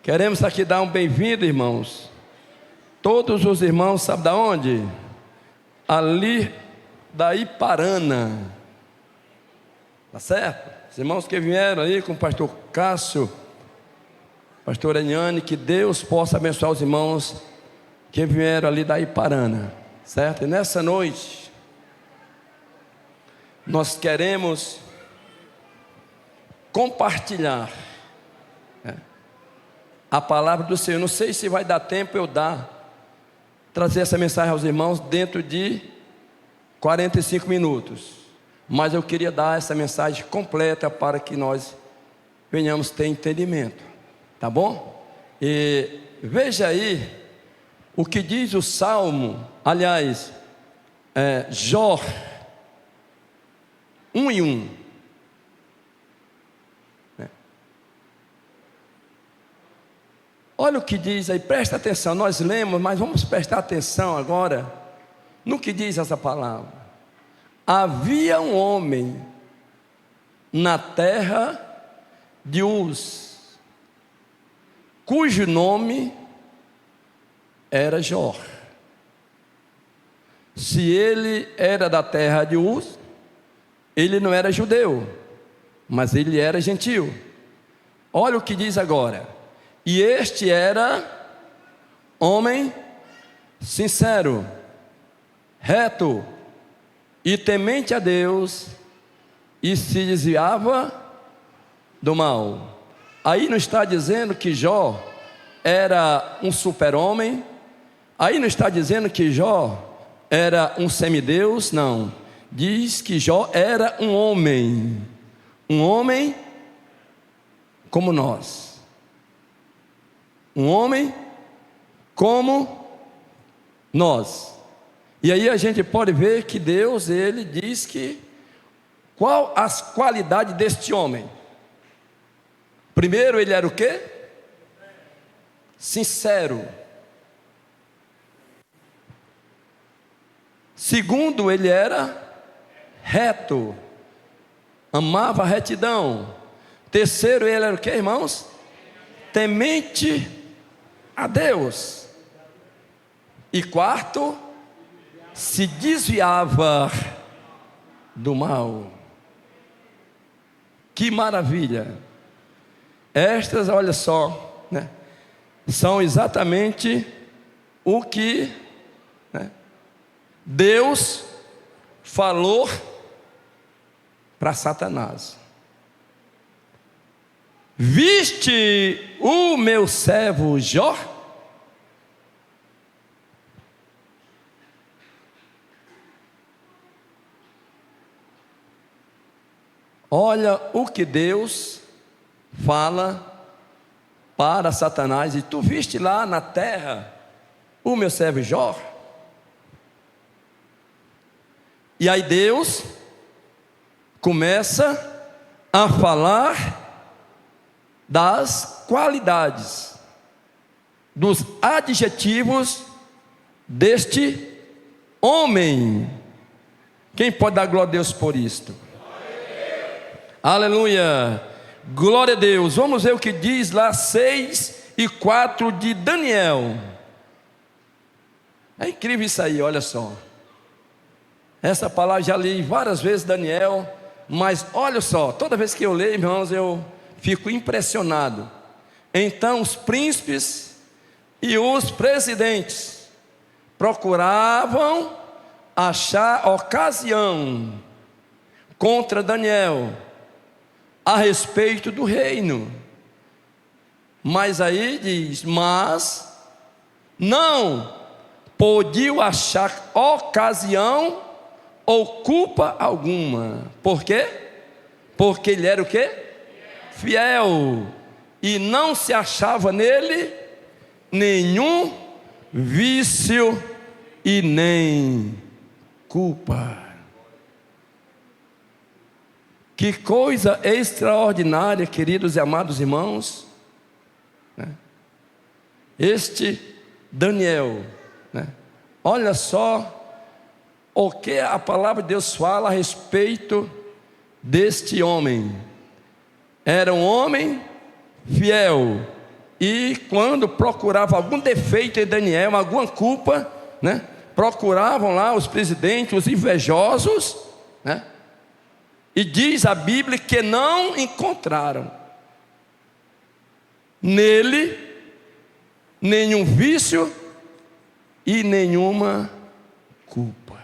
Queremos aqui dar um bem-vindo, irmãos. Todos os irmãos, sabe da onde? Ali da Iparana. Tá certo? Os irmãos que vieram aí com o pastor Cássio, pastor Eniane, que Deus possa abençoar os irmãos que vieram ali da Iparana, certo? E nessa noite, nós queremos compartilhar a palavra do Senhor. Não sei se vai dar tempo eu trazer essa mensagem aos irmãos dentro de 45 minutos, mas eu queria dar essa mensagem completa para que nós venhamos ter entendimento, tá bom? E veja aí o que diz o Salmo, aliás, Jó 1:1. Olha o que diz aí, presta atenção. Nós lemos, mas vamos prestar atenção agora no que diz essa palavra. Havia um homem na terra de Uz, cujo nome era Jó. Se ele era da terra de Uz, ele não era judeu, mas ele era gentil. Olha o que diz agora. E este era homem sincero, reto e temente a Deus, e se desviava do mal. Aí não está dizendo que Jó era um super-homem, aí não está dizendo que Jó era um semideus, não. Diz que Jó era um homem como nós. Um homem como nós. E aí a gente pode ver que Deus, ele diz que qual as qualidades deste homem. Primeiro, ele era o quê? Sincero. Segundo, ele era reto, amava a retidão. Terceiro, ele era o quê, irmãos? Temente a Deus. E quarto, se desviava do mal. Que maravilha! Estas, olha só, são exatamente o que Deus falou para Satanás. Viste o meu servo Jó? Olha o que Deus fala para Satanás. E tu viste lá na terra o meu servo Jó? E aí Deus começa a falar das qualidades, dos adjetivos deste homem. Quem pode dar glória a Deus por isto? Aleluia, glória a Deus. Vamos ver o que diz lá 6:4 de Daniel. É incrível isso aí, olha só. Essa palavra já li várias vezes, Daniel, mas olha só, toda vez que eu leio, irmãos, eu fico impressionado. Então os príncipes e os presidentes procuravam achar ocasião contra Daniel a respeito do reino. Mas aí diz, mas não podiam achar ocasião ou culpa alguma. Por quê? Porque ele era o quê? Fiel, e não se achava nele nenhum vício e nem culpa. Que coisa extraordinária, queridos e amados irmãos, este Daniel, olha só o que a palavra de Deus fala a respeito deste homem. Era um homem fiel, E quando procurava algum defeito em Daniel, alguma culpa, né? Procuravam lá os presidentes, os invejosos, né? E diz a Bíblia que não encontraram nele nenhum vício e nenhuma culpa.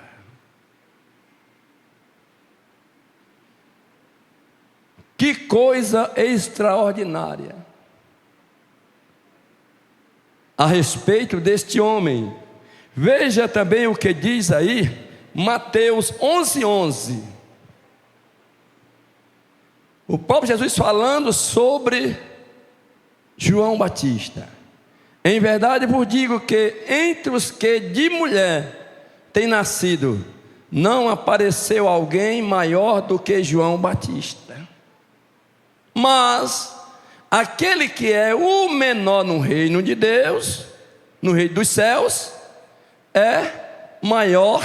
Que coisa extraordinária a respeito deste homem. Veja também o que diz aí, Mateus 11:11. O próprio Jesus falando sobre João Batista. Em verdade vos digo que entre os que de mulher tem nascido, não apareceu alguém maior do que João Batista. Mas aquele que é o menor no reino de Deus, no reino dos céus, é maior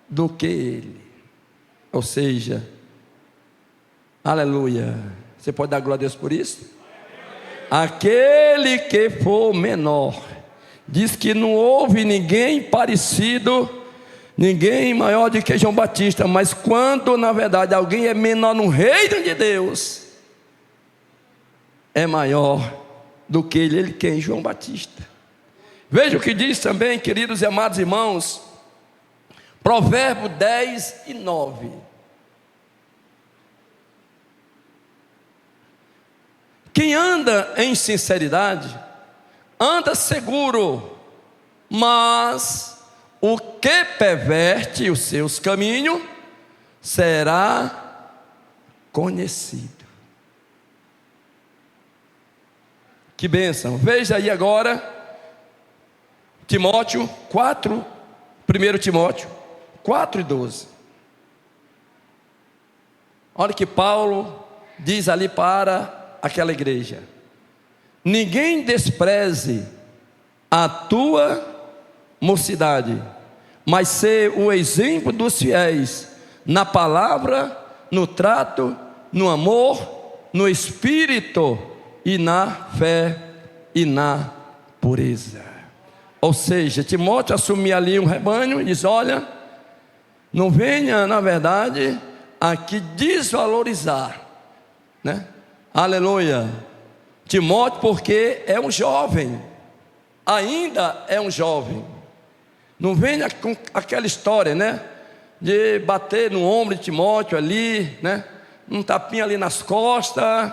do que ele. Ou seja, aleluia. Você pode dar glória a Deus por isso? Aquele que for menor, diz que não houve ninguém parecido, ninguém maior do que João Batista. Mas quando na verdade alguém é menor no reino de Deus, é maior do que ele quem? João Batista. Veja o que diz também, queridos e amados irmãos, Provérbio 10:9. Quem anda em sinceridade, anda seguro, mas o que perverte os seus caminhos, será conhecido. Que bênção. Veja aí agora, Timóteo 4, 1 Timóteo 4:12. Olha o que Paulo diz ali para aquela igreja: ninguém despreze a tua mocidade, mas ser o exemplo dos fiéis, na palavra, no trato, no amor, no espírito e na fé e na pureza. Ou seja, Timóteo assumia ali um rebanho e diz: olha, não venha na verdade aqui desvalorizar, né? Aleluia, Timóteo, porque é um jovem, ainda é um jovem. Não venha com aquela história, né, de bater no ombro de Timóteo ali, né, um tapinha ali nas costas,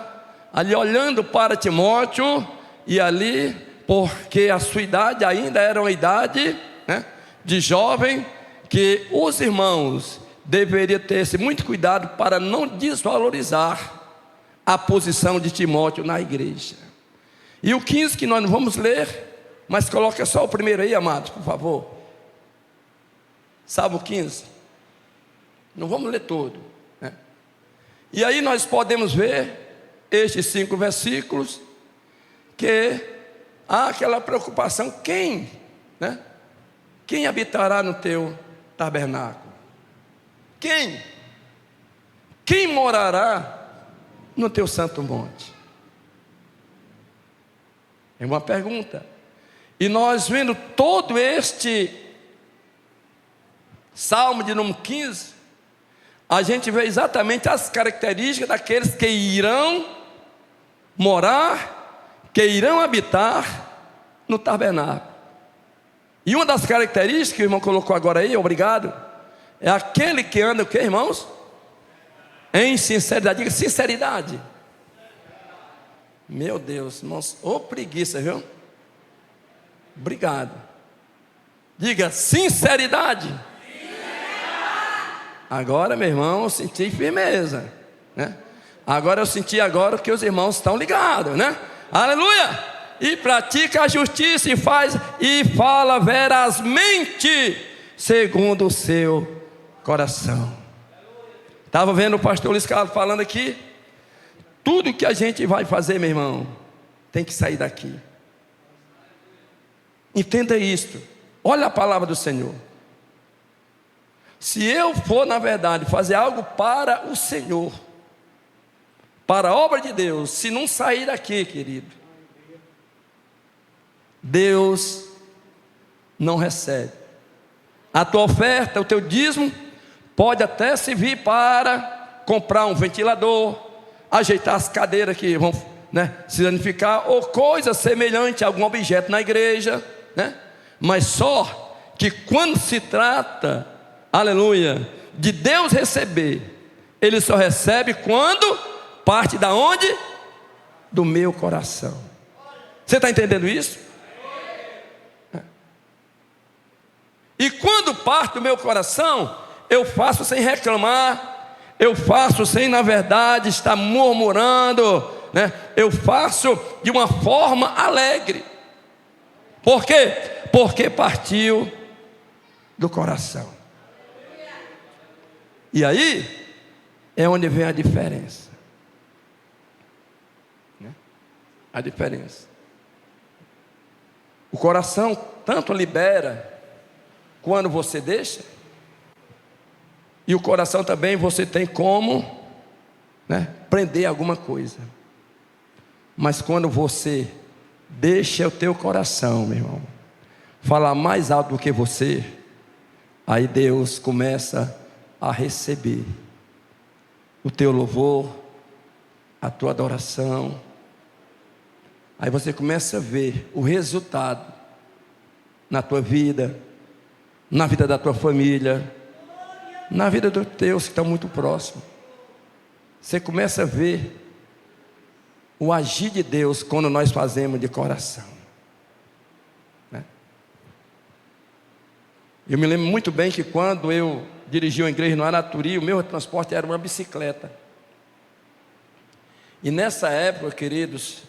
ali olhando para Timóteo, e ali, porque a sua idade ainda era uma idade, né, de jovem, que os irmãos deveriam ter muito cuidado para não desvalorizar a posição de Timóteo na igreja. E o 15 que nós não vamos ler, mas coloca só o primeiro aí, amados, por favor. Salmo 15. Não vamos ler todo, né? E aí nós podemos ver estes 5 versículos, que há aquela preocupação: quem, né? Quem habitará no teu tabernáculo? Quem morará no teu santo monte? É uma pergunta. E nós vendo todo este Salmo de número 15, a gente vê exatamente as características daqueles que irão morar, que irão habitar no tabernáculo. E uma das características que o irmão colocou agora aí, obrigado, é aquele que anda o que, irmãos? Em sinceridade. Diga sinceridade. Meu Deus, irmãos, ô preguiça, viu? Obrigado. Diga sinceridade. Agora, meu irmão, eu senti firmeza, né? Agora eu senti agora que os irmãos estão ligados, né? Aleluia! E pratica a justiça e fala verazmente segundo o seu coração. Estava vendo o pastor Luiz Carlos falando aqui. Tudo que a gente vai fazer, meu irmão, tem que sair daqui. Entenda isto. Olha a palavra do Senhor. Se eu for, na verdade, fazer algo para o Senhor, para a obra de Deus, se não sair daqui, querido, Deus não recebe. A tua oferta, o teu dízimo, pode até servir para comprar um ventilador, ajeitar as cadeiras que vão, se danificar, ou coisa semelhante a algum objeto na igreja, Mas só que quando se trata, aleluia, de Deus receber, Ele só recebe quando parte da onde? Do meu coração. Você está entendendo isso? E quando parte do meu coração, eu faço sem reclamar, eu faço sem, na verdade, estar murmurando, Eu faço de uma forma alegre. Por quê? Porque partiu do coração. E aí é onde vem a diferença. A diferença. O coração tanto libera quando você deixa, e o coração também você tem como prender alguma coisa. Mas quando você deixa o teu coração, meu irmão, falar mais alto do que você, aí Deus começa a receber o teu louvor, a tua adoração. Aí você começa a ver o resultado na tua vida, na vida da tua família, na vida dos teus que estão muito próximos. Você começa a ver o agir de Deus quando nós fazemos de coração. Eu me lembro muito bem que quando eu dirigi uma igreja no Araturi, o meu transporte era uma bicicleta. E nessa época, queridos,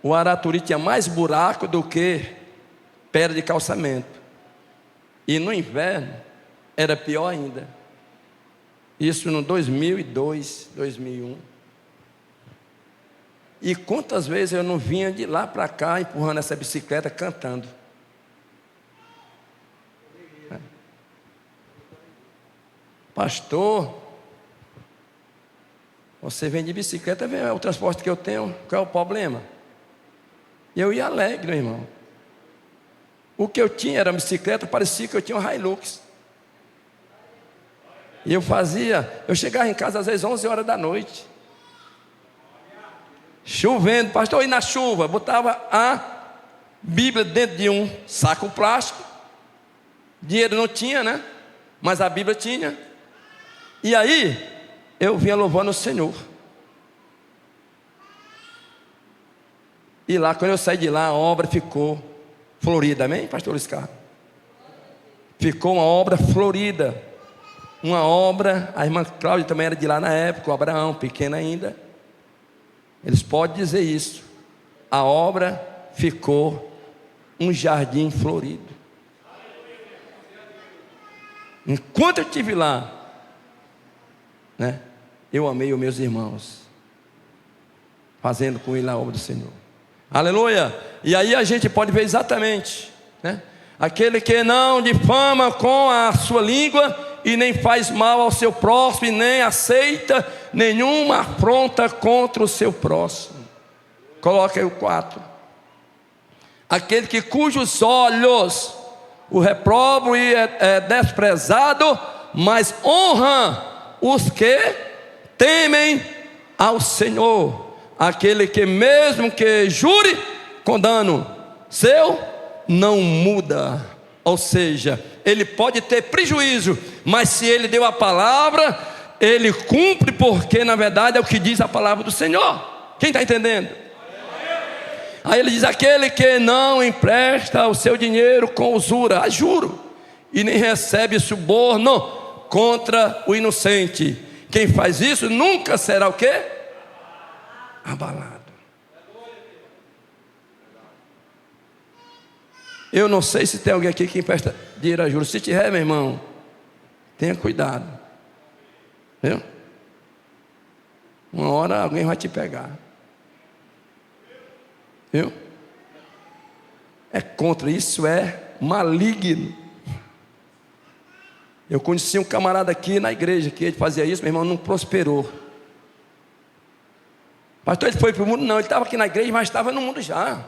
o Araturi tinha mais buraco do que pedra de calçamento. E no inverno era pior ainda. Isso no 2002, 2001. E quantas vezes eu não vinha de lá para cá empurrando essa bicicleta, cantando. Pastor, você vem de bicicleta, é o transporte que eu tenho, qual é o problema? E eu ia alegre, meu irmão. O que eu tinha era uma bicicleta, parecia que eu tinha um Hilux. E eu chegava em casa às vezes 11 horas da noite, chovendo, pastor, e na chuva, botava a Bíblia dentro de um saco plástico, dinheiro não tinha, mas a Bíblia tinha, e aí, eu vinha louvando o Senhor, e lá, quando eu saí de lá, a obra ficou florida, amém, pastor Luiz Carlos? Ficou uma obra florida, uma obra, a irmã Cláudia também era de lá na época, o Abraão, pequeno ainda, eles podem dizer isso, a obra ficou um jardim florido. Enquanto eu estive lá, eu amei os meus irmãos, fazendo com ele a obra do Senhor, aleluia. E aí a gente pode ver exatamente, aquele que não difama com a sua língua, e nem faz mal ao seu próximo, e nem aceita nenhuma afronta contra o seu próximo. Coloca aí o 4. Aquele que cujos olhos o reprobam e é desprezado, mas honra os que temem ao Senhor. Aquele que mesmo que jure com dano seu, não muda. Ou seja, ele pode ter prejuízo, mas se ele deu a palavra, ele cumpre, porque na verdade é o que diz a palavra do Senhor. Quem está entendendo? Aí ele diz: aquele que não empresta o seu dinheiro com usura, a juro, e nem recebe suborno contra o inocente. Quem faz isso nunca será o quê? Abalado. Eu não sei se tem alguém aqui que empresta dinheiro a juros. Se tiver, meu irmão, tenha cuidado, viu? Uma hora alguém vai te pegar, viu? É contra, isso é maligno. Eu conheci um camarada aqui na igreja que ele fazia isso, meu irmão, não prosperou. Pastor, ele foi para o mundo? Não, ele estava aqui na igreja, mas estava no mundo já.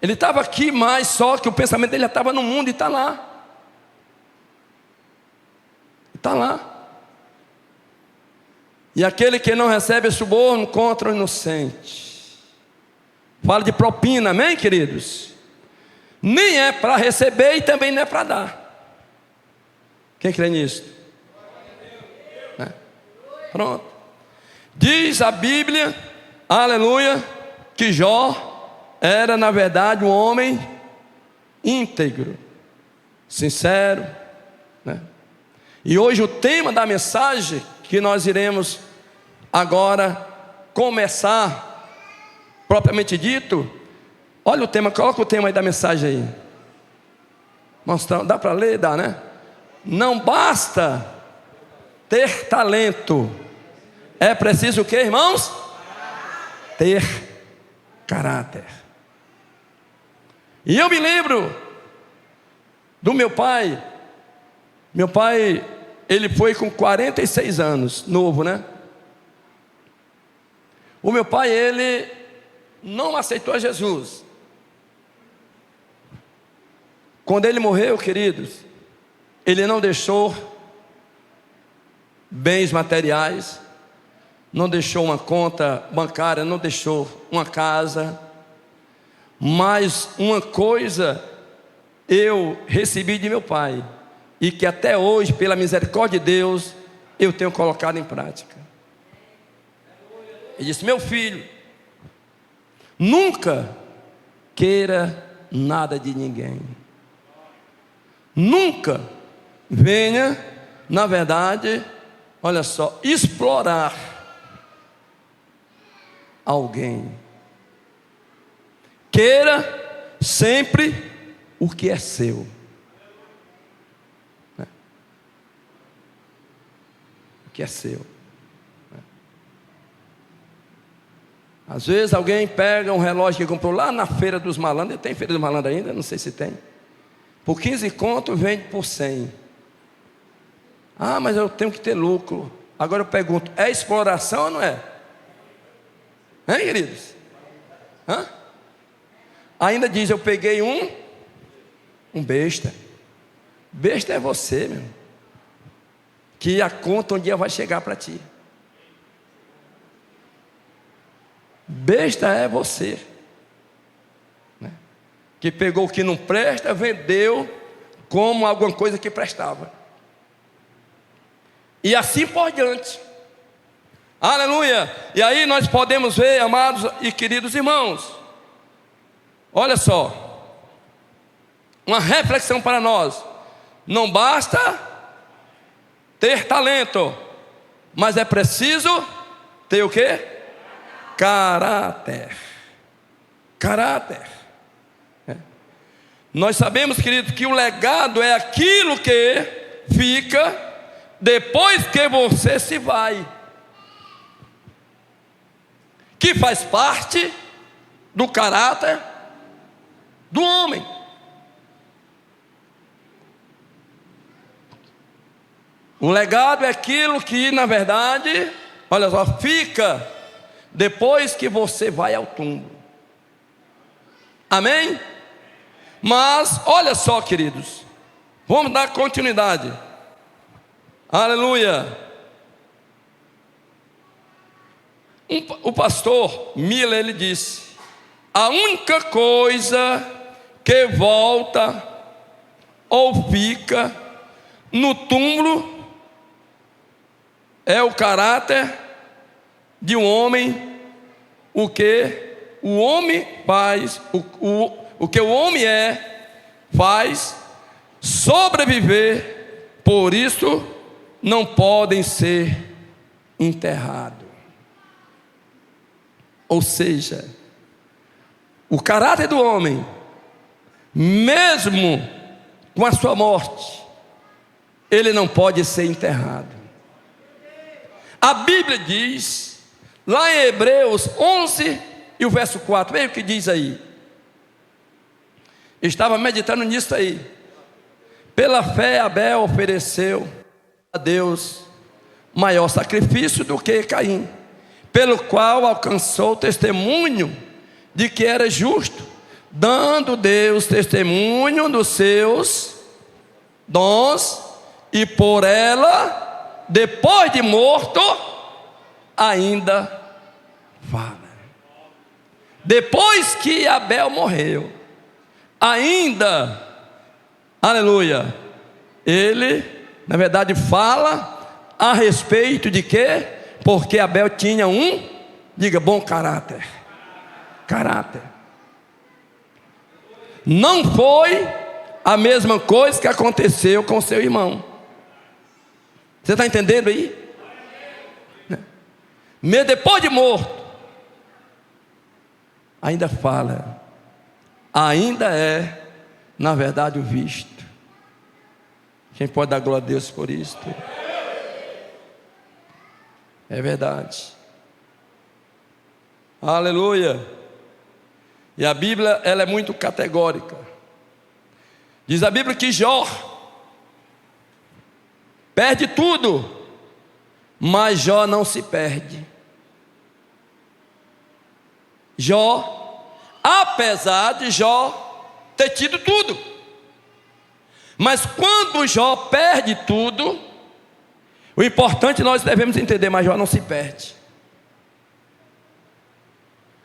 Ele estava aqui, mas só que o pensamento dele já estava no mundo e está lá. Está lá. E aquele que não recebe suborno contra o inocente. Fala de propina, amém, queridos? Nem é para receber e também não é para dar. Quem crê nisso? Né? Pronto. Diz a Bíblia, aleluia, que Jó era na verdade um homem íntegro, sincero, né? E hoje o tema da mensagem que nós iremos agora começar, propriamente dito, olha o tema, coloca o tema aí da mensagem aí. Mostrar, dá para ler? Dá, né? Não basta ter talento, é preciso o que, irmãos? Ter caráter. E eu me lembro do meu pai. Meu pai, ele foi com 46 anos, novo, né? O meu pai, ele não aceitou a Jesus. Quando ele morreu, queridos, ele não deixou bens materiais, não deixou uma conta bancária, não deixou uma casa. Mas uma coisa eu recebi de meu pai, e que até hoje, pela misericórdia de Deus, eu tenho colocado em prática. Ele disse: meu filho, nunca queira nada de ninguém. Nunca venha, na verdade, olha só, explorar alguém. Queira sempre o que é seu. O que é seu. Às vezes alguém pega um relógio que comprou lá na Feira dos Malandros. Tem Feira dos Malandros ainda? Não sei se tem. Por 15 conto vende por 100. Ah, mas eu tenho que ter lucro. Agora eu pergunto, é exploração ou não é? Hein, queridos? Hã? Ainda diz, eu peguei um besta. Besta é você, meu, que a conta um dia vai chegar para ti. Besta é você, né? Que pegou o que não presta, vendeu como alguma coisa que prestava. E assim por diante. Aleluia. E aí nós podemos ver, amados e queridos irmãos, olha só, uma reflexão para nós. Não basta ter talento, mas é preciso ter o quê? Caráter. Caráter. Nós sabemos, querido, que o legado é aquilo que fica depois que você se vai, que faz parte do caráter do homem. O legado é aquilo que, na verdade, olha só, fica depois que você vai ao túmulo. Amém? Mas, olha só, queridos, vamos dar continuidade. Aleluia. O pastor Miller, ele disse: a única coisa que volta ou fica no túmulo é o caráter de um homem. O que o homem faz, o que o homem faz sobreviver. Por isso não podem ser enterrados. Ou seja, o caráter do homem, mesmo com a sua morte, ele não pode ser enterrado. A Bíblia diz, lá em Hebreus 11 e o verso 4, veja o que diz aí. Eu estava meditando nisso aí. Pela fé Abel ofereceu a Deus maior sacrifício do que Caim, pelo qual alcançou o testemunho de que era justo, dando Deus testemunho dos seus dons, e por ela, depois de morto, ainda fala. Depois que Abel morreu, ainda, aleluia, ele, na verdade, fala a respeito de quê? Porque Abel tinha diga, bom caráter. Caráter. Não foi a mesma coisa que aconteceu com seu irmão. Você está entendendo aí? Mesmo depois de morto, ainda fala, ainda é, na verdade, o visto. Quem pode dar glória a Deus por isso? É verdade. Aleluia. E a Bíblia, ela é muito categórica. Diz a Bíblia que Jó perde tudo, mas Jó não se perde. Jó, apesar de Jó ter tido tudo, mas quando Jó perde tudo, o importante nós devemos entender, mas Jó não se perde.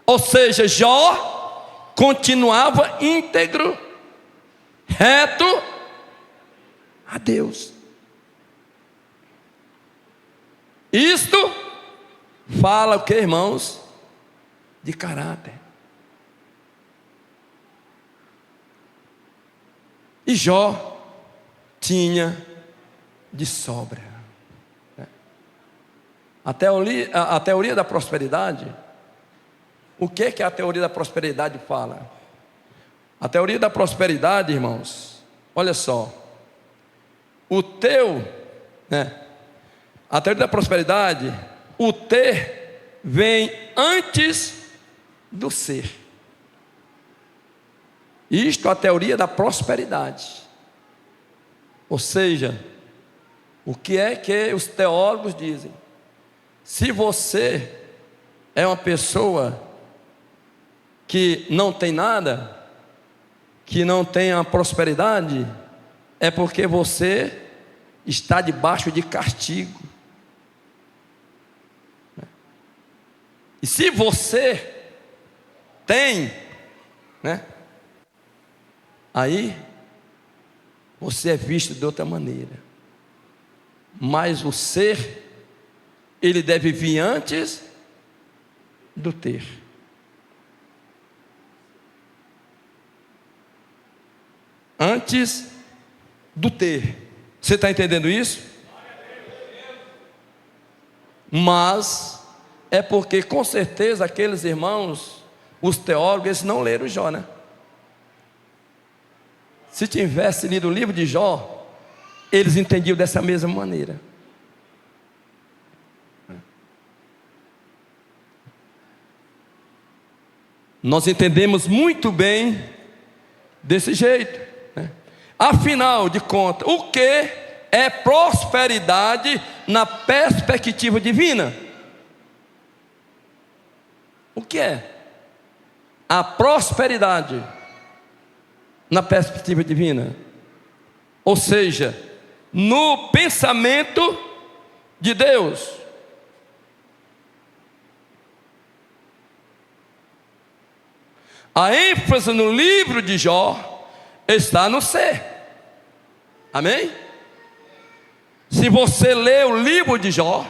Ou seja, Jó continuava íntegro, reto a Deus. Isto fala o que, irmãos? De caráter. E Jó tinha de sobra. A teoria da prosperidade, o que a teoria da prosperidade fala? A teoria da prosperidade, irmãos, olha só, a teoria da prosperidade, o ter vem antes do ser. Isto é a teoria da prosperidade. Ou seja, o que é que os teólogos dizem? Se você é uma pessoa que não tem nada, que não tem a prosperidade, é porque você está debaixo de castigo. E se você tem, aí você é visto de outra maneira. Mas o ser, ele deve vir antes do ter. Antes do ter. Você está entendendo isso? Mas é porque com certeza aqueles irmãos, os teólogos, eles não leram Jó, né? Se tivesse lido o livro de Jó, eles entendiam dessa mesma maneira. Nós entendemos muito bem desse jeito, né? Afinal de contas, o que é prosperidade na perspectiva divina? O que é a prosperidade na perspectiva divina? Ou seja, no pensamento de Deus. A ênfase no livro de Jó está no ser. Amém? Se você lê o livro de Jó,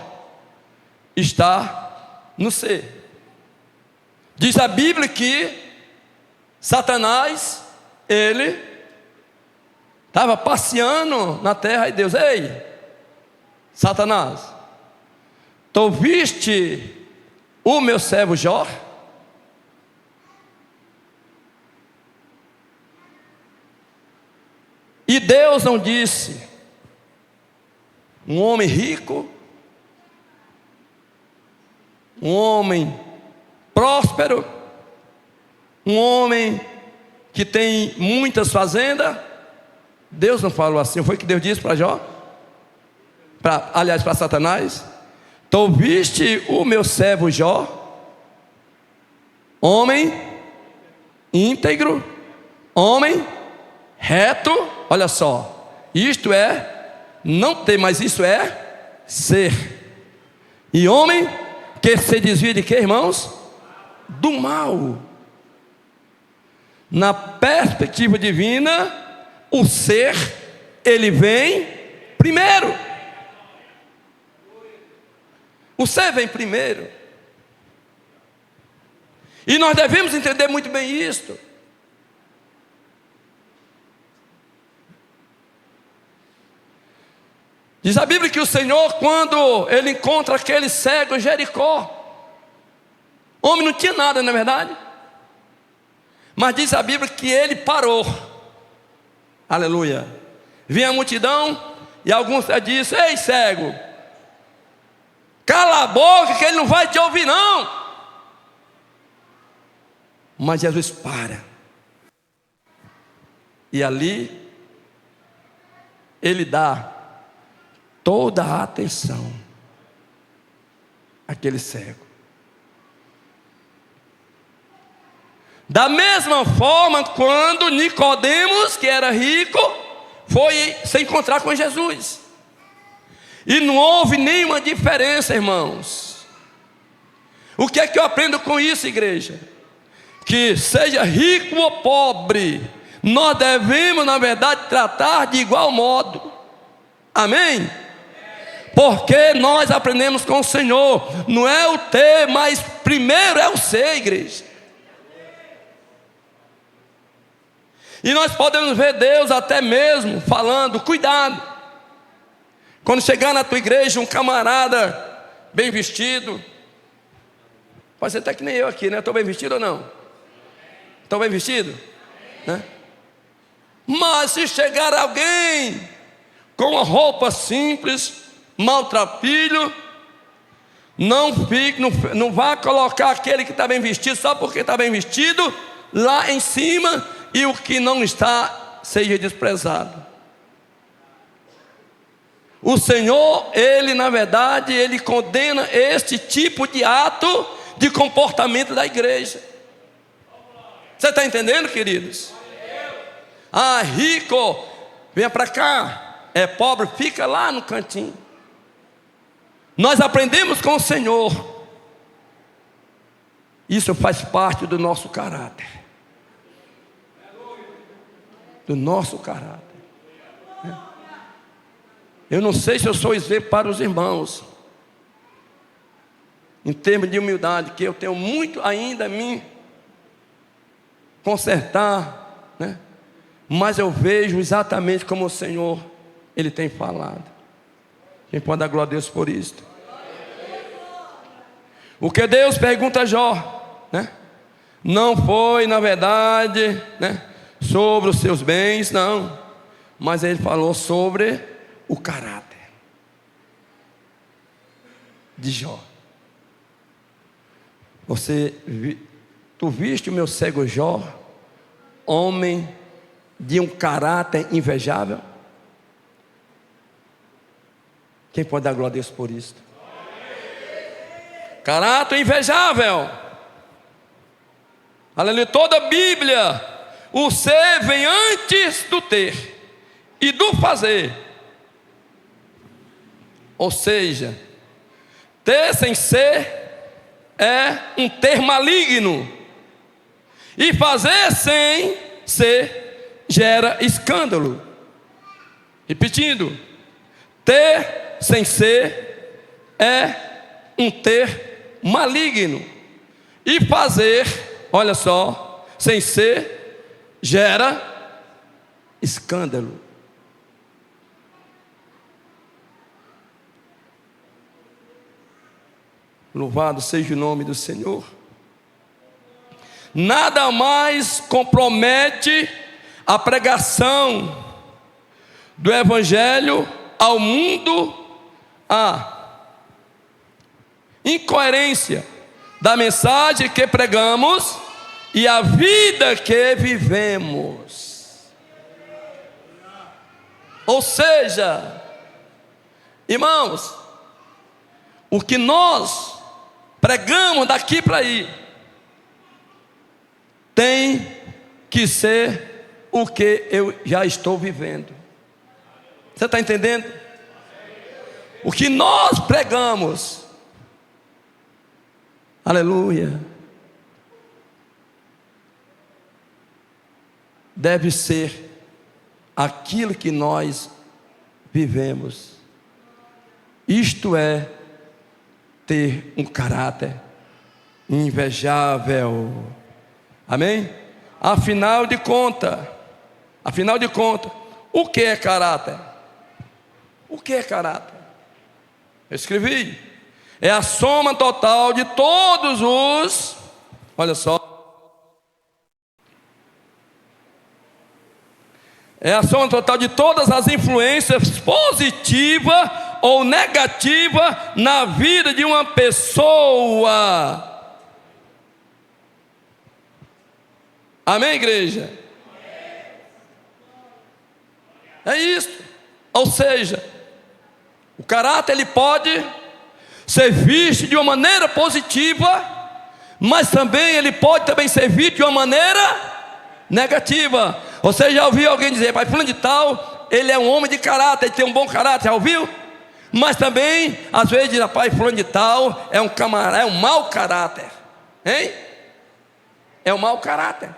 está no ser. Diz a Bíblia que Satanás, ele estava passeando na terra e Deus: ei, Satanás, tu viste o meu servo Jó? E Deus não disse: um homem rico, um homem próspero, um homem que tem muitas fazendas. Deus não falou assim. Foi o que Deus disse para Jó? Aliás, para Satanás: tu viste o meu servo Jó, homem íntegro, homem reto, olha só, isto é não ter, mas isso é ser. E homem que se desvia de quê, irmãos? Do mal. Na perspectiva divina, o ser, ele vem primeiro. O ser vem primeiro. E nós devemos entender muito bem isto. Diz a Bíblia que o Senhor, quando ele encontra aquele cego em Jericó, o homem não tinha nada, não é verdade? Mas diz a Bíblia que ele parou. Aleluia. Vinha a multidão e alguns disse: ei, cego, cala a boca que ele não vai te ouvir não. Mas Jesus para. E ali ele dá toda a atenção àquele cego. Da mesma forma, quando Nicodemos, que era rico, foi se encontrar com Jesus, e não houve nenhuma diferença, irmãos. O que é que eu aprendo com isso, igreja? Que seja rico ou pobre, nós devemos, na verdade, tratar de igual modo. Amém? Porque nós aprendemos com o Senhor, não é o ter, mas primeiro é o ser, igreja. E nós podemos ver Deus até mesmo falando: cuidado, quando chegar na tua igreja um camarada bem vestido, pode ser até que nem eu aqui, né? Estou bem vestido ou não? Estou bem vestido? Né? Mas se chegar alguém com uma roupa simples, maltrapilho, não vá colocar aquele que está bem vestido só porque está bem vestido lá em cima, e o que não está seja desprezado. O Senhor, ele na verdade, ele condena este tipo de ato de comportamento da igreja. Você está entendendo, queridos? Ah, rico, venha para cá. É pobre, fica lá no cantinho. Nós aprendemos com o Senhor. Isso faz parte do nosso caráter. Do nosso caráter. Eu não sei se eu sou exemplo para os irmãos, em termos de humildade, que eu tenho muito ainda a me consertar, né? Mas eu vejo exatamente como o Senhor, ele tem falado. Quem pode dar glória a Deus por isso? O que Deus pergunta a Jó, né? Não foi, na verdade, né, sobre os seus bens, não, mas ele falou sobre o caráter de Jó. Tu viste o meu cego Jó, homem de um caráter invejável? Quem pode dar glória a Deus por isso? Caráter invejável. Aleluia. Toda a Bíblia, o ser vem antes do ter e do fazer. Ou seja, ter sem ser é um ter maligno, e fazer sem ser gera escândalo. Repetindo, ter sem ser é um ter maligno, e fazer, olha só, sem ser gera escândalo. Louvado seja o nome do Senhor. Nada mais compromete a pregação do Evangelho ao mundo, a incoerência da mensagem que pregamos e a vida que vivemos. Ou seja, irmãos, o que nós pregamos daqui para aí tem que ser o que eu já estou vivendo. Você está entendendo? O que nós pregamos, aleluia, deve ser aquilo que nós vivemos. Isto é ter um caráter invejável. Amém? Afinal de contas, o que é caráter? O que é caráter? Eu escrevi. É a soma total de todos os, olha só. É a soma total de todas as influências positivas ou negativas na vida de uma pessoa. Amém, igreja? É isso. Ou seja, o caráter ele pode ser visto de uma maneira positiva, mas também ele pode também ser visto de uma maneira negativa. Você já ouviu alguém dizer, pai, fulano de tal, ele é um homem de caráter, ele tem um bom caráter, já ouviu? Mas também, às vezes, diz, pai, fulano de tal, é um camarada, é um mau caráter, hein? É um mau caráter,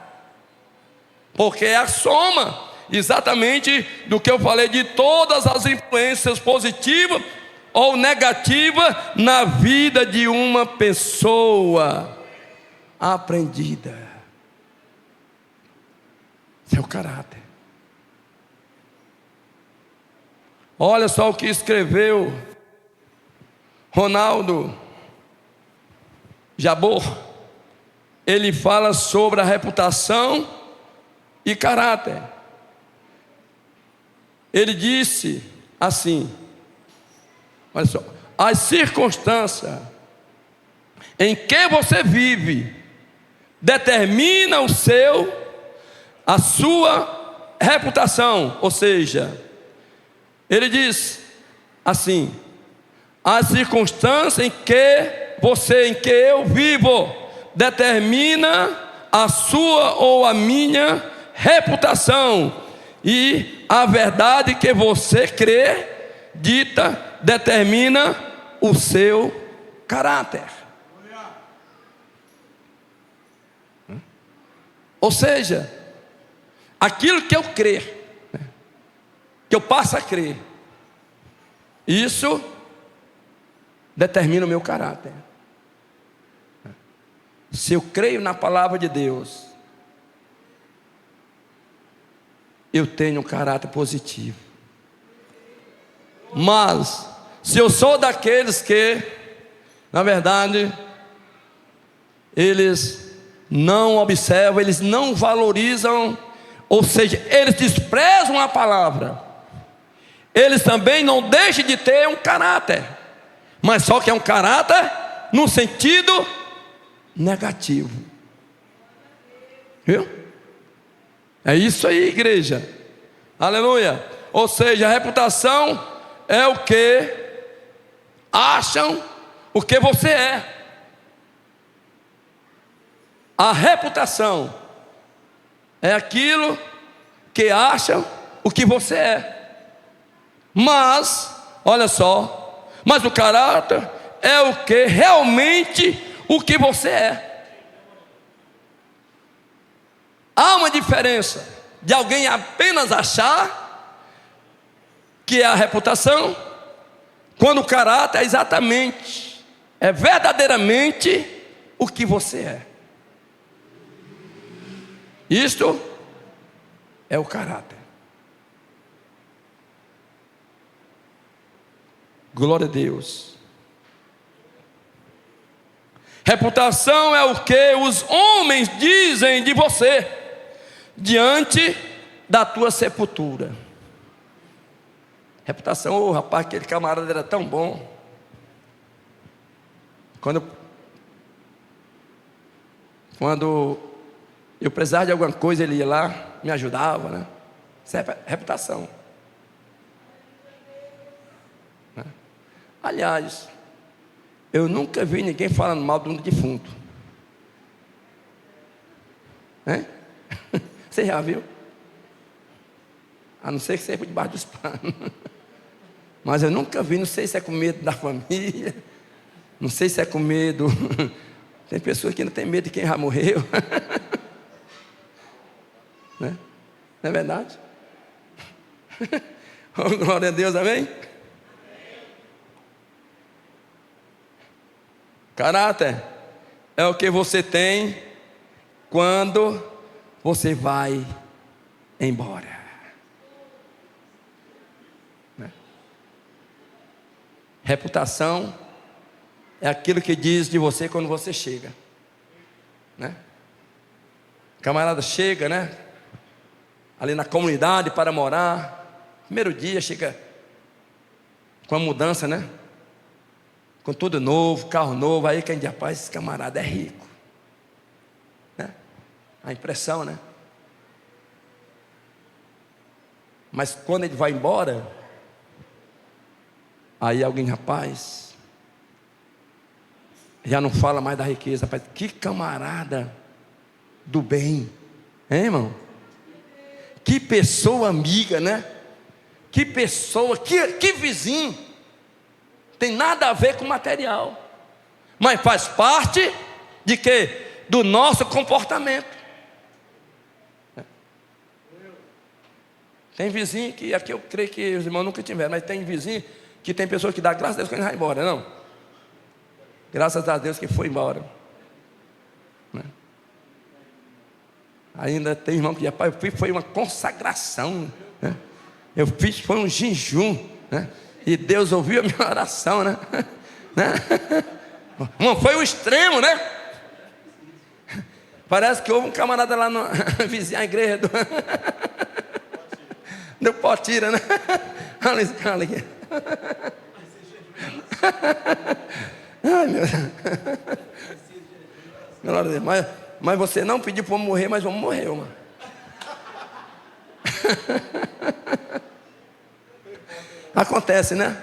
porque é a soma, exatamente, do que eu falei, de todas as influências positivas ou negativas na vida de uma pessoa aprendida. Seu caráter. Olha só o que escreveu Ronaldo Jabor. Ele fala sobre a reputação e caráter. Ele disse assim, olha só, as circunstâncias em que você vive determinam a sua reputação. Ou seja, ele diz assim, as circunstâncias em que eu vivo determina a sua ou a minha reputação, e a verdade que você crê determina o seu caráter. Ou seja, aquilo que eu crer, que eu passo a crer, isso determina o meu caráter. Se eu creio na palavra de Deus, eu tenho um caráter positivo. Mas se eu sou daqueles que, na verdade, eles não observam, eles não valorizam, ou seja, eles desprezam a palavra, eles também não deixam de ter um caráter, mas só que é um caráter no sentido negativo. Viu? É isso aí, igreja. Aleluia. Ou seja, a reputação é o que acham o que você é. A reputação é aquilo que acham o que você é. Mas, olha só, mas o caráter é o que realmente o que você é. Há uma diferença de alguém apenas achar que é a reputação, quando o caráter é exatamente, é verdadeiramente o que você é. Isto é o caráter. Glória a Deus. Reputação é o que os homens dizem de você diante da tua sepultura. Reputação, ô rapaz, aquele camarada era tão bom. Quando eu precisava de alguma coisa, ele ia lá, me ajudava, né? Isso é reputação. Aliás, eu nunca vi ninguém falando mal de um defunto. Você já viu? A não ser que seja por debaixo dos panos. Mas eu nunca vi, não sei se é com medo da família, não sei se é com medo. Tem pessoas que não tem medo de quem já morreu. Né? Não é verdade? Oh, glória a Deus, amém? Caráter é o que você tem quando você vai embora. Né? Reputação é aquilo que diz de você quando você chega. Né? Camarada chega, né? Ali na comunidade para morar. Primeiro dia chega com a mudança, né? Com tudo novo, carro novo. Aí quem diz, rapaz, esse camarada é rico. Né? A impressão, né? Mas quando ele vai embora, aí alguém, rapaz, já não fala mais da riqueza. Rapaz, que camarada do bem, hein, irmão? Que pessoa amiga, né? Que pessoa, que vizinho. Tem nada a ver com material, mas faz parte de quê? Do nosso comportamento. Tem vizinho que, aqui eu creio que os irmãos nunca tiveram, mas tem vizinho que tem pessoa que dá graças a Deus quando vai embora, não? Graças a Deus que foi embora. Né? Ainda tem irmão que, rapaz, eu fiz, foi uma consagração, né? Eu fiz, foi um jejum, né? E Deus ouviu a minha oração, né? Não foi o extremo, né? Parece que houve um camarada lá no vizinho à igreja do Potira, né? Olha aqui. Ai, meu Deus. Mas você não pediu para morrer, mas vamos morrer, mano. Acontece, né?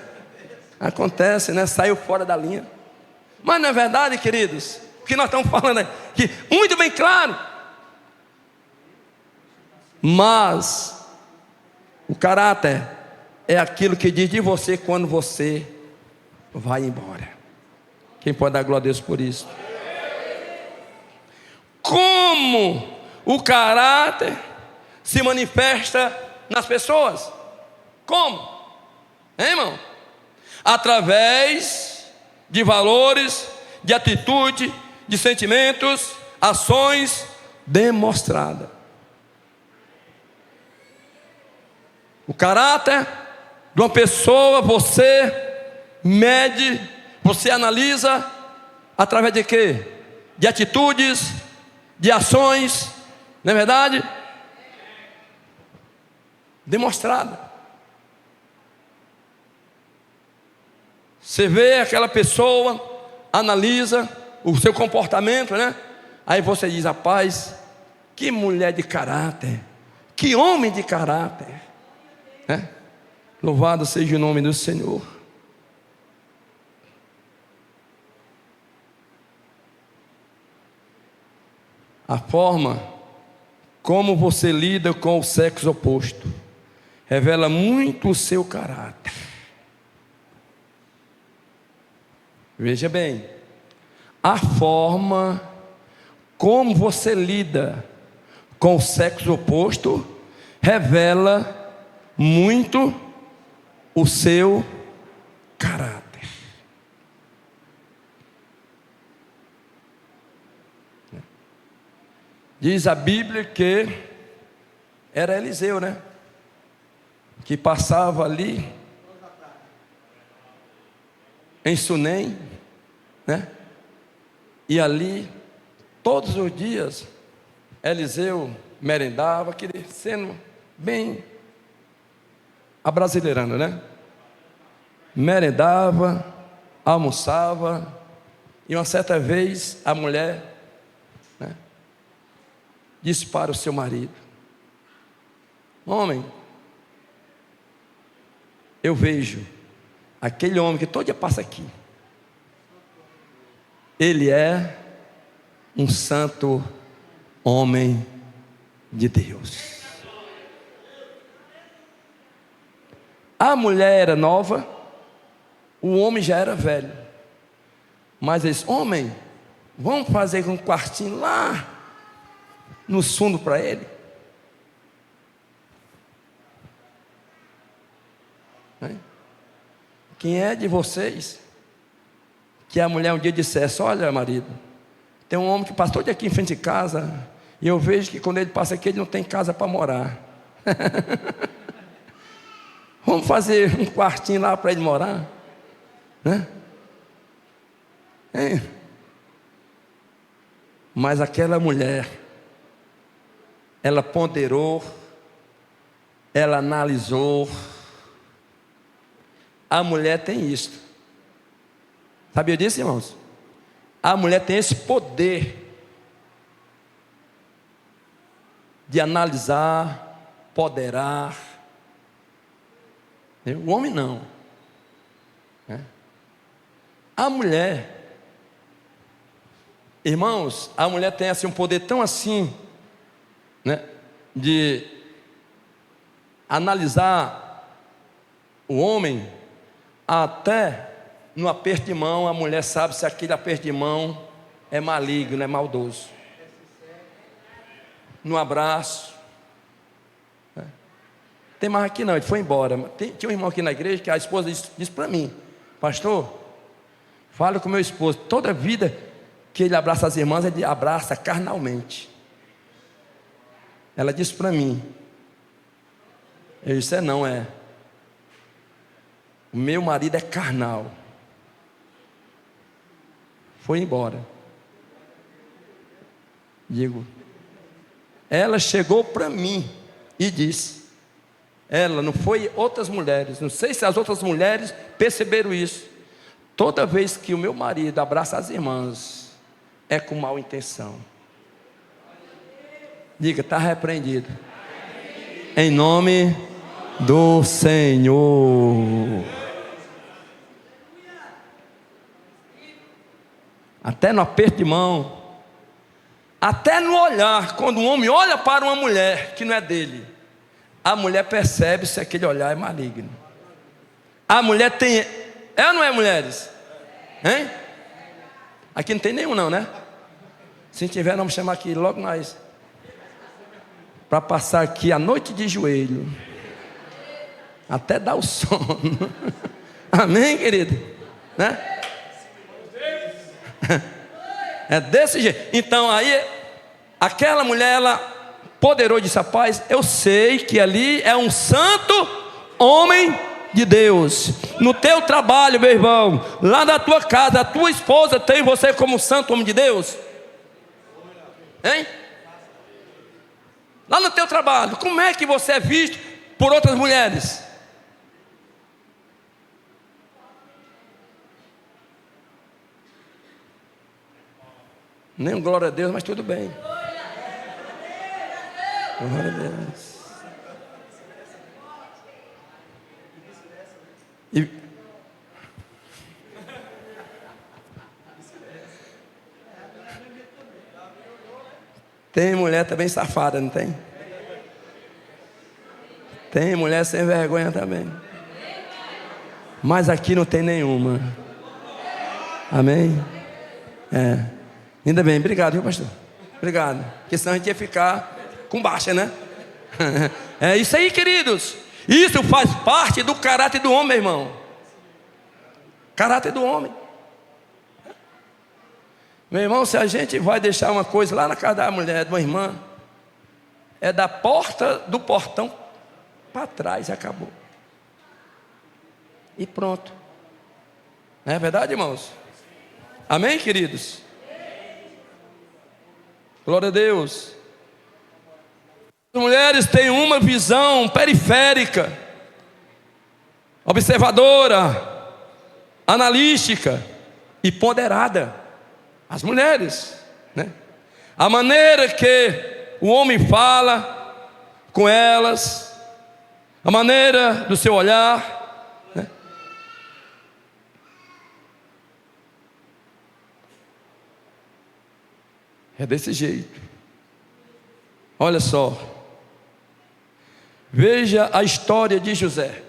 Acontece, né? Saiu fora da linha. Mas não é verdade, queridos? O que nós estamos falando aqui, muito bem claro. Mas o caráter é aquilo que diz de você quando você vai embora. Quem pode dar glória a Deus por isso? Como o caráter se manifesta nas pessoas? Como? Hein, irmão? Através de valores, de atitude, de sentimentos, ações demonstradas. O caráter de uma pessoa você mede, você analisa através de quê? De atitudes, de ações, não é verdade? Demonstrada. Você vê aquela pessoa, analisa o seu comportamento, né? Aí você diz, rapaz, que mulher de caráter, que homem de caráter, né? Louvado seja o nome do Senhor. A forma como você lida com o sexo oposto revela muito o seu caráter. Veja bem, a forma como você lida com o sexo oposto revela muito o seu caráter. Diz a Bíblia que era Eliseu, né? Que passava ali em Sunem, né? E ali, todos os dias, Eliseu merendava, sendo bem abrasileirando, né? Merendava, almoçava, e uma certa vez a mulher, né, disse para o seu marido: homem, eu vejo aquele homem que todo dia passa aqui, ele é um santo homem de Deus. A mulher era nova, o homem já era velho. Mas esse homem, vamos fazer um quartinho lá no fundo para ele. Quem é de vocês que a mulher um dia dissesse: olha, marido, tem um homem que passa todo dia aqui em frente de casa, e eu vejo que quando ele passa aqui, ele não tem casa para morar. Vamos fazer um quartinho lá para ele morar, né? Mas aquela mulher, ela ponderou, ela analisou. A mulher tem isso. Sabia disso, irmãos? A mulher tem esse poder de analisar, ponderar. O homem não. A mulher, irmãos, a mulher tem assim um poder tão assim, né, de analisar o homem. Até no aperto de mão, a mulher sabe se aquele aperto de mão é maligno, é maldoso. No abraço. Tem mais aqui não, ele foi embora. Tinha um irmão aqui na igreja que a esposa disse para mim: pastor, fala com meu esposo, toda vida que ele abraça as irmãs, ele abraça carnalmente. Ela disse para mim. Eu disse: não é. O meu marido é carnal. Foi embora. Digo, ela chegou para mim e disse, ela não foi outras mulheres, não sei se as outras mulheres perceberam isso. Toda vez que o meu marido abraça as irmãs, é com mal intenção. Diga, está repreendido. Em nome do Senhor. Até no aperto de mão, até no olhar, quando um homem olha para uma mulher que não é dele, a mulher percebe se aquele olhar é maligno. A mulher tem, é ou não é, mulheres? Hein? Aqui não tem nenhum não, né? Se tiver, vamos chamar aqui logo mais, para passar aqui a noite de joelho, até dar o sono. Amém, querido? Né? É desse jeito. Então aí, aquela mulher, ela poderou, disse: rapaz, eu sei que ali é um santo homem de Deus. No teu trabalho, meu irmão, lá na tua casa, a tua esposa tem você como santo homem de Deus? Hein? Lá no teu trabalho, como é que você é visto por outras mulheres? Nem glória a Deus, mas tudo bem. Glória a Deus. E... tem mulher também safada, não tem? Tem mulher sem vergonha também. Mas aqui não tem nenhuma. Amém? É. Ainda bem, obrigado, viu, pastor? Obrigado. Porque senão a gente ia ficar com baixa, né? É isso aí, queridos. Isso faz parte do caráter do homem, meu irmão. Caráter do homem. Meu irmão, se a gente vai deixar uma coisa lá na casa da mulher, de uma irmã, é da porta do portão para trás, acabou. E pronto. Não é verdade, irmãos? Amém, queridos? Glória a Deus. As mulheres têm uma visão periférica, observadora, analítica e ponderada. As mulheres, né? A maneira que o homem fala com elas, a maneira do seu olhar, né? É desse jeito. Olha só, veja a história de José.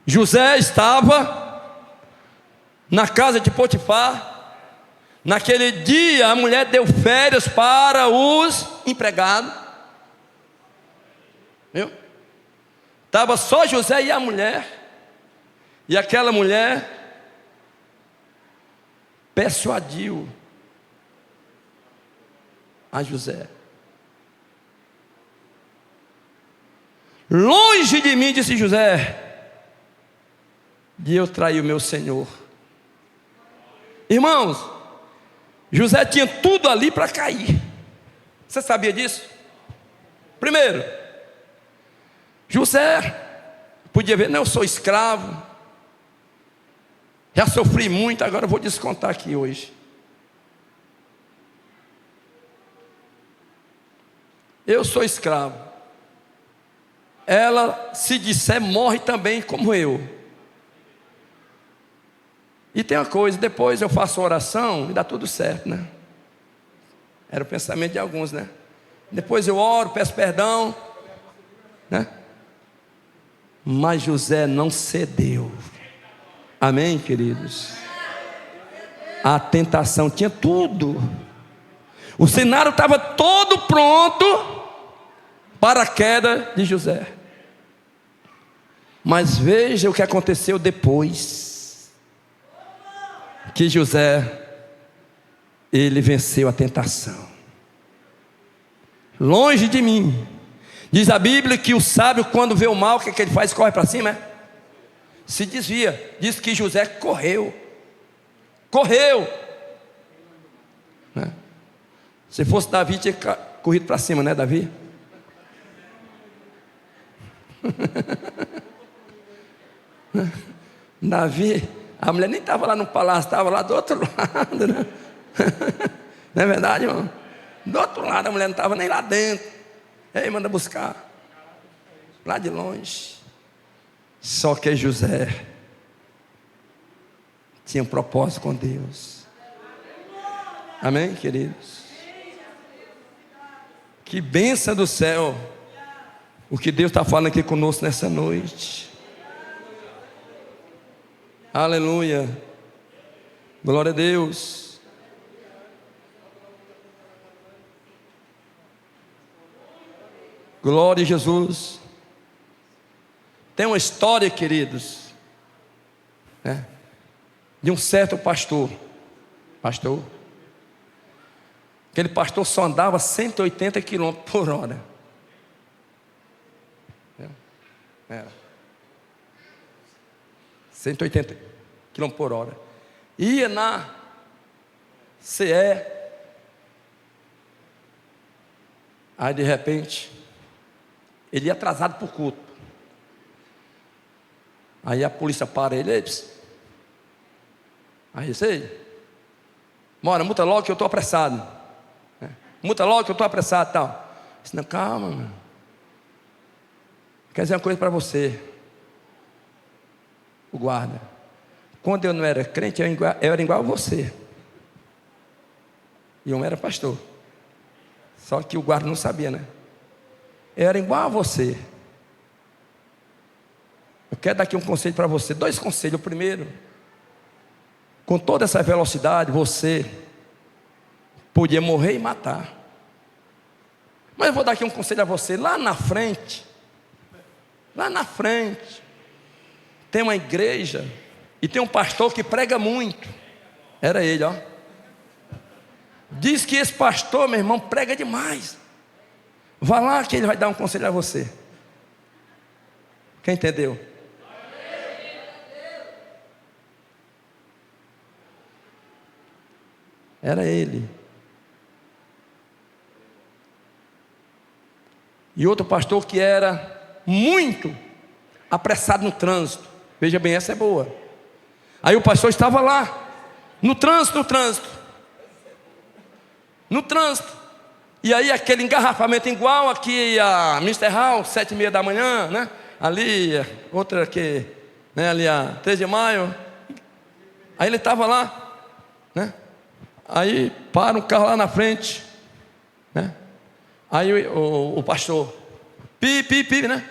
José estava na casa de Potifar. Naquele dia a mulher deu férias para os empregados, viu? Estava só José e a mulher. E aquela mulher persuadiu a José. Longe de mim, disse José, de eu trair o meu Senhor. Irmãos, José tinha tudo ali para cair. Você sabia disso? Primeiro, José podia ver, não, eu sou escravo, já sofri muito, agora eu vou descontar aqui hoje. Eu sou escravo. Ela, se disser, morre também como eu. E tem uma coisa, depois eu faço oração e dá tudo certo, né? Era o pensamento de alguns, né? Depois eu oro, peço perdão, né? Mas José não cedeu. Amém, queridos? A tentação tinha tudo. O cenário estava todo pronto para a queda de José. Mas veja o que aconteceu depois. Que José, ele venceu a tentação. Longe de mim. Diz a Bíblia que o sábio, quando vê o mal, o que ele faz? Corre para cima, é? Se desvia. Diz que José correu. Né? Se fosse Davi, tinha corrido para cima, né, Davi? Davi, a mulher nem estava lá no palácio, estava lá do outro lado, né? Não é verdade, irmão? Do outro lado, a mulher não estava nem lá dentro. Ei, manda buscar. Lá de longe. Só que José tinha um propósito com Deus. Amém, queridos? Que bênção do céu. O que Deus está falando aqui conosco nessa noite. Aleluia. Glória a Deus. Glória a Jesus. Tem uma história, queridos, né, de um certo pastor. Aquele pastor só andava 180 km por hora. Era 180 km por hora. Ia na CE. Aí de repente ele ia atrasado para o culto. Aí a polícia para ele. Aí sei, bora, multa logo que eu estou apressado. Multa logo que eu estou apressado e tal. Disse, não, calma, mano. Quer dizer uma coisa para você, o guarda. Quando eu não era crente, eu era igual a você. E eu não era pastor. Só que o guarda não sabia, né? Eu era igual a você. Eu quero dar aqui um conselho para você. 2 conselhos. O primeiro, com toda essa velocidade, você podia morrer e matar. Mas eu vou dar aqui um conselho a você. Lá na frente, tem uma igreja e tem um pastor que prega muito. Era ele, ó. Diz que esse pastor, meu irmão, prega demais. Vá lá que ele vai dar um conselho a você. Quem entendeu? Era ele. E outro pastor que era muito apressado no trânsito. Veja bem, essa é boa. Aí o pastor estava lá, no trânsito. E aí aquele engarrafamento igual aqui a Mr. House, 7h30 da manhã, né? Ali, outra aqui, né? Ali a 3 de maio. Aí ele estava lá. né? Aí para um carro lá na frente, né? Aí o pastor, pi, pi, pi, né?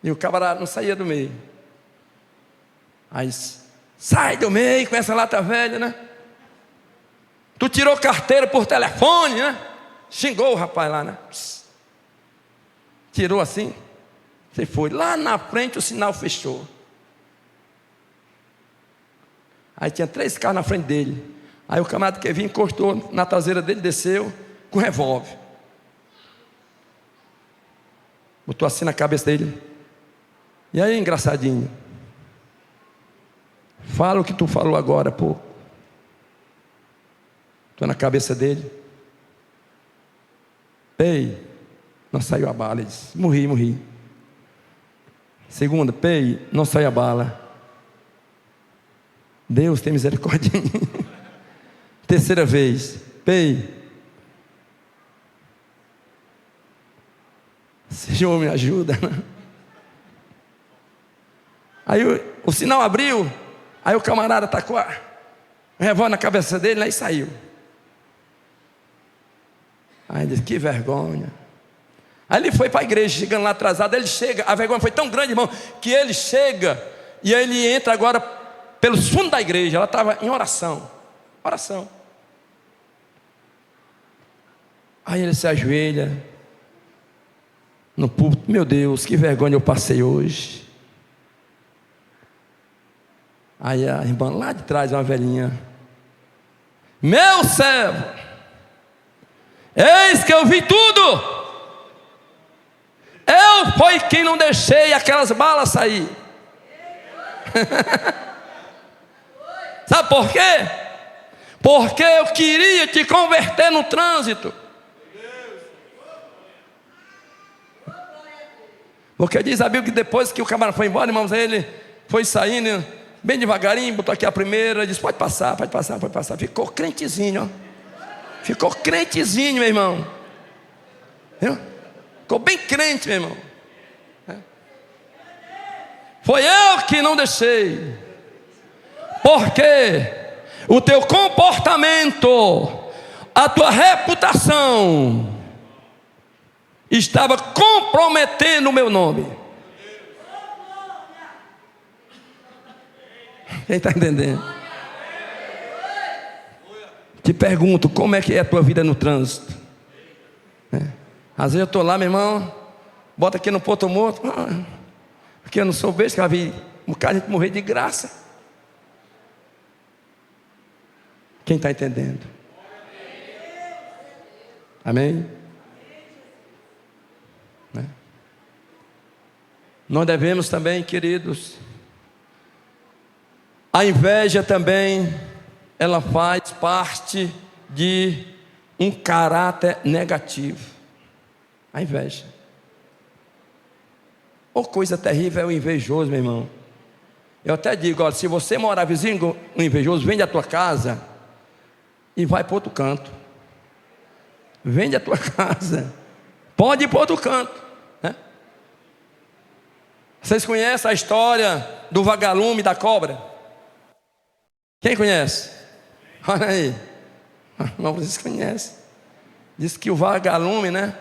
E o camarada não saía do meio. Aí, sai do meio com essa lata velha, né? Tu tirou carteira por telefone, né? Xingou o rapaz lá, né? Tirou assim. Você foi. Lá na frente o sinal fechou. Aí tinha 3 carros na frente dele. Aí o camarada que vinha encostou na traseira dele, desceu com revólver. Botou assim na cabeça dele. E aí, engraçadinho? Fala o que tu falou agora, pô. Estou na cabeça dele. Pei, não saiu a bala. Ele disse, morri. Segunda, pei, não saiu a bala. Deus tem misericórdia de mim. Terceira vez, pei. Senhor, me ajuda. Aí o sinal abriu. Aí o camarada tacou o revólver na cabeça dele, né, e saiu. Aí ele disse, que vergonha. Aí ele foi para a igreja, chegando lá atrasado, ele chega, a vergonha foi tão grande, irmão, que ele chega, e aí ele entra agora pelos fundos da igreja, ela estava em oração. Aí ele se ajoelha no púlpito, meu Deus, que vergonha eu passei hoje. Aí a irmã lá de trás, uma velhinha, meu servo, eis que eu vi tudo. Eu fui quem não deixei aquelas balas sair. Sabe por quê? Porque eu queria te converter no trânsito. Porque diz a Bíblia que depois que o camarada foi embora, irmãos, ele foi saindo bem devagarinho, botou aqui a primeira, disse, pode passar. Ficou crentezinho, ó. Ficou crentezinho, meu irmão. Viu? Ficou bem crente, meu irmão. Foi eu que não deixei. Porque o teu comportamento, a tua reputação estava comprometendo o meu nome. Quem está entendendo? Te pergunto, como é que é a tua vida no trânsito? Às vezes eu estou lá, meu irmão, bota aqui no ponto morto, porque eu não sou besta, que eu vi um cara de morrer de graça. Quem está entendendo? Amém? Nós devemos também, queridos, a inveja também, ela faz parte de um caráter negativo. A inveja. Ou coisa terrível é o invejoso, meu irmão. Eu até digo, olha, se você morar vizinho com um invejoso, vende a tua casa e vai para outro canto. Vende a tua casa. Pode ir para outro canto. Né? Vocês conhecem a história do vagalume e da cobra? Quem conhece? Olha aí. Não, vocês conhecem. Diz que o vagalume, né?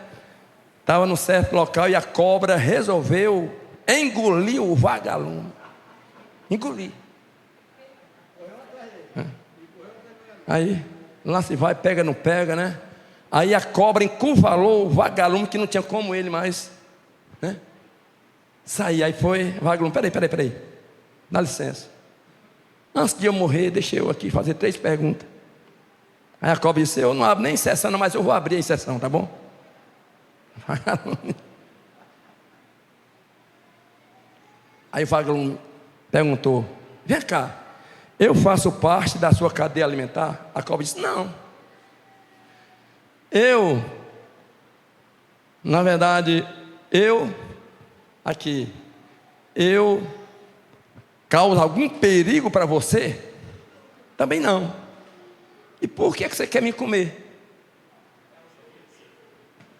Estava num certo local e a cobra resolveu engolir o vagalume. Engolir. Aí, lá se vai, pega, não pega, né? Aí a cobra encurralou o vagalume que não tinha como ele mais, né? Sair, aí foi, vagalume, peraí. Dá licença. Antes de eu morrer, deixa eu aqui fazer 3 perguntas. Aí a cobra disse, eu não abro nem sessão, mas eu vou abrir a sessão, tá bom? Aí o vagalume perguntou, vem cá, eu faço parte da sua cadeia alimentar? A cobra disse, não. Na verdade, eu causo algum perigo para você? Também não. E por que você quer me comer?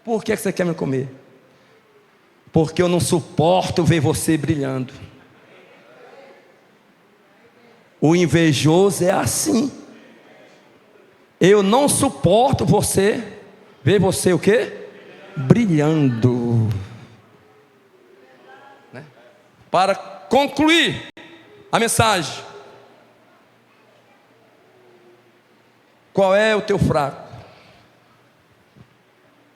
Por que você quer me comer? Porque eu não suporto ver você brilhando. O invejoso é assim. Eu não suporto ver você o quê? Brilhando. Né? Para concluir a mensagem. Qual é o teu fraco?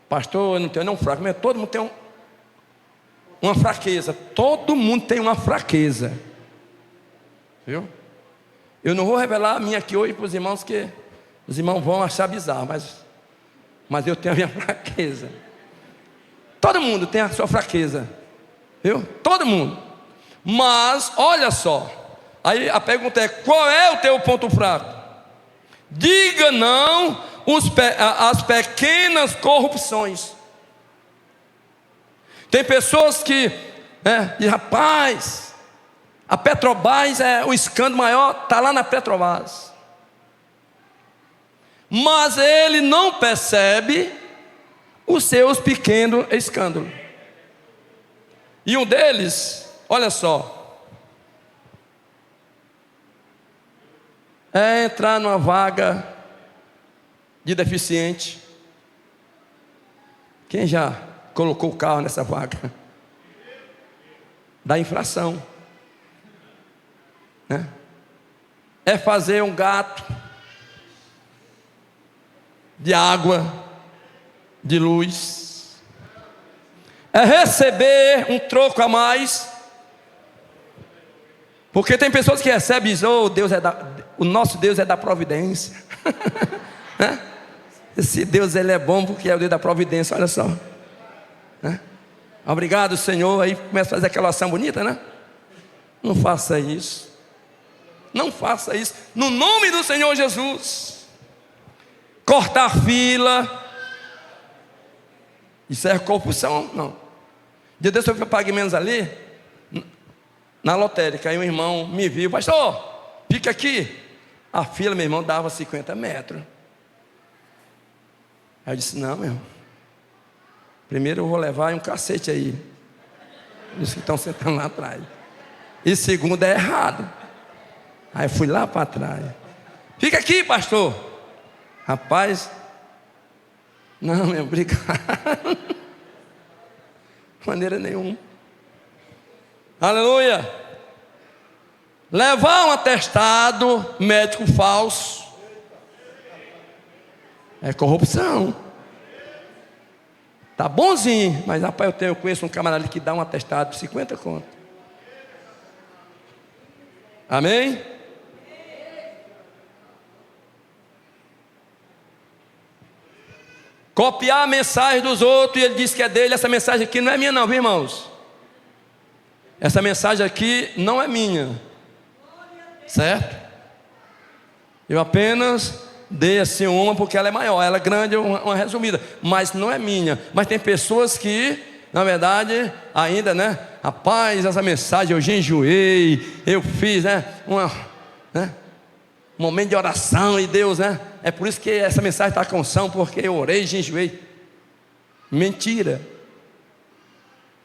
Pastor, eu não tenho nenhum fraco, mas todo mundo tem uma fraqueza. Todo mundo tem uma fraqueza. Viu? Eu não vou revelar a minha aqui hoje para os irmãos, que os irmãos vão achar bizarro, mas eu tenho a minha fraqueza. Todo mundo tem a sua fraqueza, viu? Todo mundo. Mas, olha só, aí a pergunta é: qual é o teu ponto fraco? Diga não às pequenas corrupções. Tem pessoas que dizem: rapaz, a Petrobras o escândalo maior está lá na Petrobras. Mas ele não percebe os seus pequenos escândalos. E um deles, olha só, é entrar numa vaga de deficiente. Quem já colocou o carro nessa vaga? Da infração, né? É fazer um gato de água, de luz, é receber um troco a mais, porque tem pessoas que recebem e dizem: oh, o nosso Deus é da providência. Esse Deus, ele é bom porque é o Deus da providência, olha só. Obrigado, Senhor. Aí começa a fazer aquela oração bonita, né? Não faça isso. Não faça isso. No nome do Senhor Jesus. Cortar fila. Isso é corrupção? Não. De Deus eu paguei menos ali, na lotérica. Aí um irmão me viu: pastor, fica aqui. A fila, meu irmão, dava 50 metros. Aí eu disse: não, meu irmão, primeiro eu vou levar um cacete aí, os que estão sentando lá atrás. E segundo, é errado. Aí eu fui lá para trás. Fica aqui, pastor. Rapaz, não, meu, obrigado. De maneira nenhuma. Aleluia. Levar um atestado médico falso é corrupção. Tá bonzinho, mas rapaz, eu conheço um camarada que dá um atestado de 50 conto. Amém? Copiar a mensagem dos outros e ele diz que é dele. Essa mensagem aqui não é minha não, viu, irmãos? Essa mensagem aqui não é minha, certo? Eu apenas dei assim uma porque ela é maior, ela é grande, uma resumida, mas não é minha. Mas tem pessoas que, na verdade, ainda, né? Rapaz, essa mensagem eu jejuei, eu fiz, né? Um momento de oração e Deus, né? É por isso que essa mensagem está com unção, porque eu orei e jejuei. Mentira.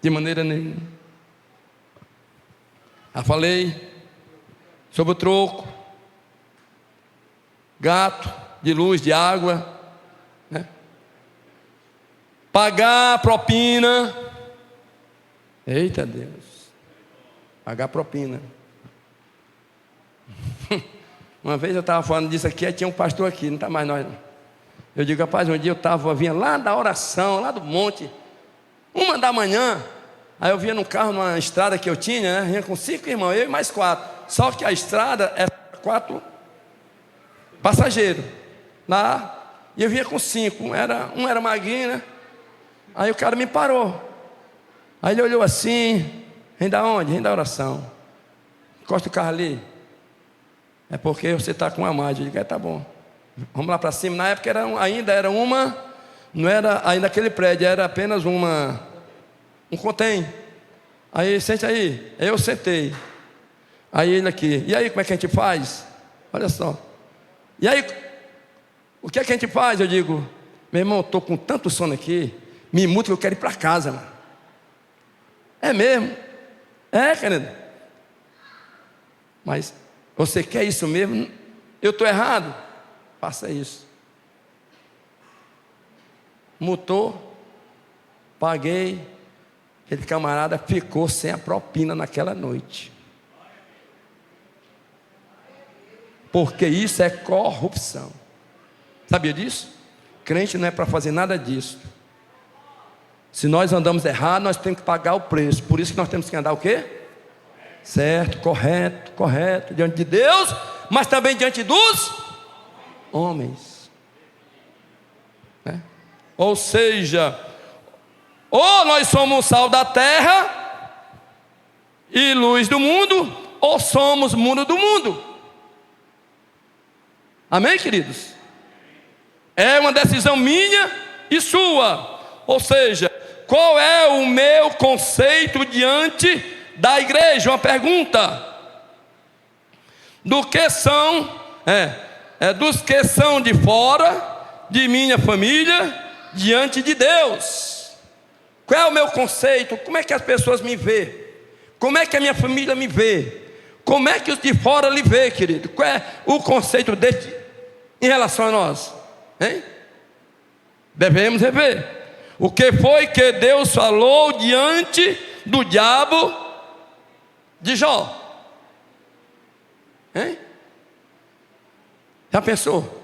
De maneira nenhuma. Já falei sobre o troco, gato de luz, de água, né? Pagar propina. Eita Deus. Pagar propina. Uma vez eu estava falando disso aqui, aí tinha um pastor aqui, não está mais nós não. Eu digo: rapaz, um dia eu vinha lá da oração, lá do monte, 1h da manhã. Aí eu vinha no carro, numa estrada que eu tinha, né? Vinha com 5 irmãos, eu e mais 4. Só que a estrada era 4 passageiros. Lá, e eu vinha com 5. Um era magrinho, né? Aí o cara me parou. Aí ele olhou assim: vem da onde? Vem da oração. Encosta o carro ali. É porque você está com uma margem. Eu digo: tá bom. Vamos lá para cima. Na época ainda era uma, não era ainda aquele prédio, era apenas um contém. Aí, sente aí. Aí eu sentei. Aí ele aqui: e aí, como é que a gente faz? Olha só. E aí, o que é que a gente faz? Eu digo: meu irmão, eu estou com tanto sono aqui, me muda que eu quero ir para casa, mano. É mesmo? É, querido. Mas Você quer isso mesmo? Eu estou errado? Faça isso. Multou, paguei. Aquele camarada ficou sem a propina naquela noite. Porque isso é corrupção. Sabia disso? Crente não é para fazer nada disso. Se nós andamos errado, nós temos que pagar o preço. Por isso que nós temos que andar o quê? Certo, correto, diante de Deus, mas também diante dos homens. Ou seja, ou nós somos sal da terra e luz do mundo, ou somos mundo do mundo. Amém, queridos? É uma decisão minha e sua. Ou seja, qual é o meu conceito diante da igreja? Uma pergunta. Do que são, dos que são de fora, de minha família, diante de Deus. Qual é o meu conceito? Como é que as pessoas me veem? Como é que a minha família me vê? Como é que os de fora lhe vê, querido? Qual é o conceito dele em relação a nós? Hein? Devemos rever. O que foi que Deus falou diante do diabo de Jó? Hein? Já pensou?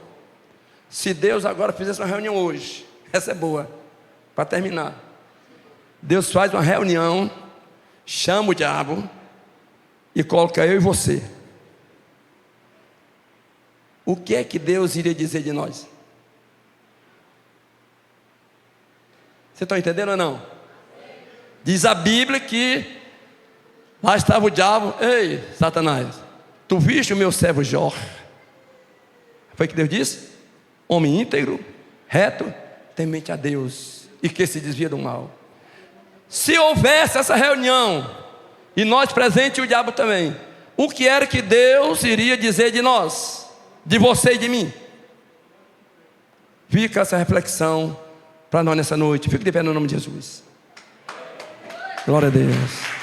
Se Deus agora fizesse uma reunião hoje, essa é boa, para terminar. Deus faz uma reunião, chama o diabo e coloca eu e você. O que é que Deus iria dizer de nós? Você está entendendo ou não? Diz a Bíblia que lá estava o diabo. Ei, Satanás, tu viste o meu servo Jó? Foi o que Deus disse? Homem íntegro, reto, temente a Deus e que se desvia do mal. Se houvesse essa reunião e nós presentes e o diabo também, o que era que Deus iria dizer de nós, de você e de mim? Fica essa reflexão para nós nessa noite. Fique de pé no nome de Jesus. Glória a Deus.